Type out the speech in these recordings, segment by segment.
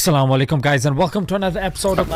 Assalamu alaikum guys, and welcome to another episode of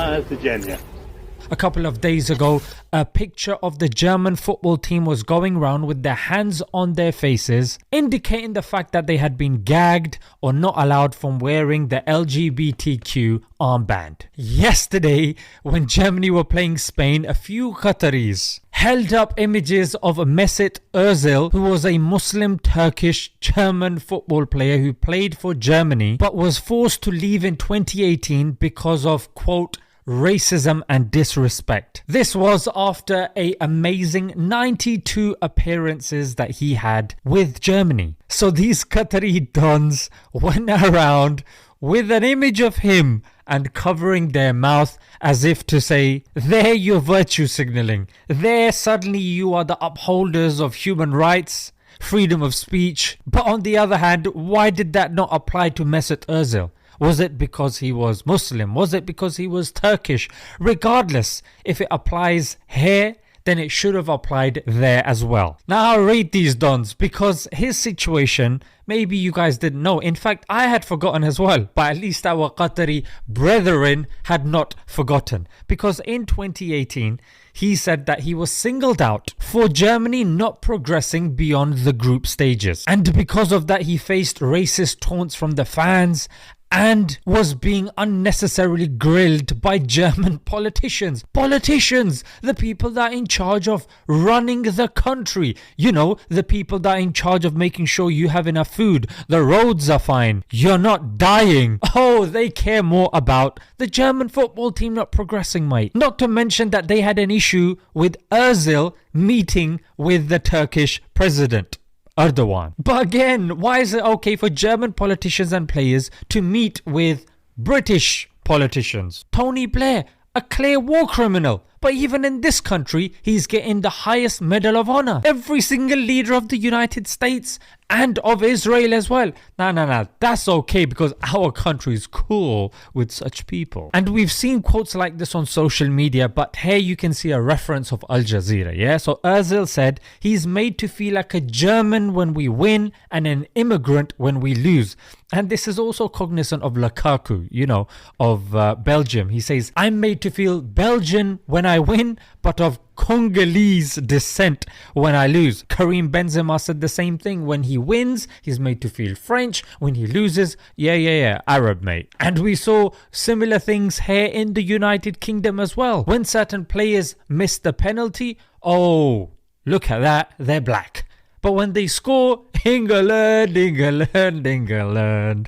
A couple of days ago, a picture of the German football team was going around with their hands on their faces, indicating the fact that they had been gagged or not allowed from wearing the LGBTQ armband. Yesterday, when Germany were playing Spain, a few Qataris held up images of Mesut Ozil, who was a Muslim Turkish German football player who played for Germany but was forced to leave in 2018 because of, quote, racism and disrespect. This was after an amazing 92 appearances that he had with Germany. So these Qatari dons went around with an image of him and covering their mouth as if to say, there you're virtue signaling. There suddenly you are the upholders of human rights, freedom of speech. But on the other hand, why did that not apply to Mesut Ozil? Was it because he was Muslim? Was it because he was Turkish? Regardless, if it applies here, then it should have applied there as well. Now I'll read these dons because his situation, maybe you guys didn't know. In fact, I had forgotten as well, but at least our Qatari brethren had not forgotten. Because in 2018, he said that he was singled out for Germany not progressing beyond the group stages. And because of that, he faced racist taunts from the fans and was being unnecessarily grilled by German politicians. Politicians, the people that are in charge of running the country. You know, the people that are in charge of making sure you have enough food, the roads are fine, you're not dying. Oh, they care more about the German football team not progressing, mate. Not to mention that they had an issue with Ozil meeting with the Turkish president, Erdogan. But again, why is it okay for German politicians and players to meet with British politicians? Tony Blair, a clear war criminal. But even in this country, he's getting the highest Medal of Honor. Every single leader of the United States and of Israel as well. No, that's okay because our country is cool with such people. And we've seen quotes like this on social media, but here you can see a reference of Al Jazeera, yeah? So Ozil said, he's made to feel like a German when we win and an immigrant when we lose. And this is also cognizant of Lukaku, you know, of Belgium. He says, I'm made to feel Belgian when I win, but of Congolese descent when I lose. Karim Benzema said the same thing. When he wins, he's made to feel French. When he loses, yeah, Arab, mate. And we saw similar things here in the United Kingdom as well. When certain players miss the penalty, oh, look at that, they're black. But when they score, England.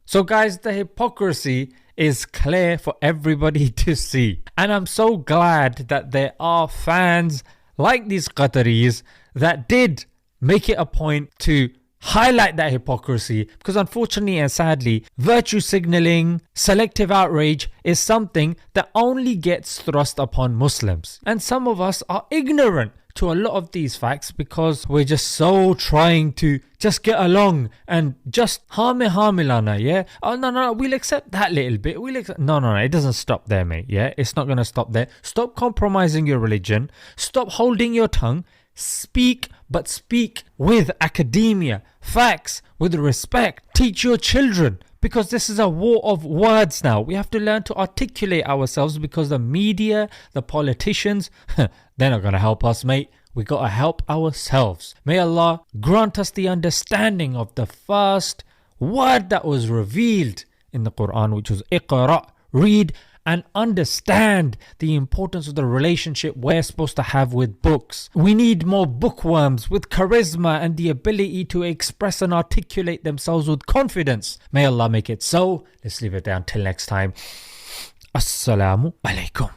So guys, the hypocrisy is clear for everybody to see. And I'm so glad that there are fans like these Qataris that did make it a point to highlight that hypocrisy, because unfortunately and sadly, virtue signaling, selective outrage is something that only gets thrust upon Muslims. And some of us are ignorant to a lot of these facts because we're just so trying to just get along and just harmilana, yeah? Oh, no, we'll accept that little bit. No, it doesn't stop there, mate, yeah? It's not going to stop there. Stop compromising your religion. Stop holding your tongue. Speak, but speak with academia, facts, with respect. Teach your children. Because this is a war of words now. We have to learn to articulate ourselves because the media, the politicians, they're not going to help us, mate. We got to help ourselves. May Allah grant us the understanding of the first word that was revealed in the Quran, which was Iqra, read and understand the importance of the relationship we're supposed to have with books. We need more bookworms with charisma and the ability to express and articulate themselves with confidence. May Allah make it so. Let's leave it down till next time. Assalamu alaikum.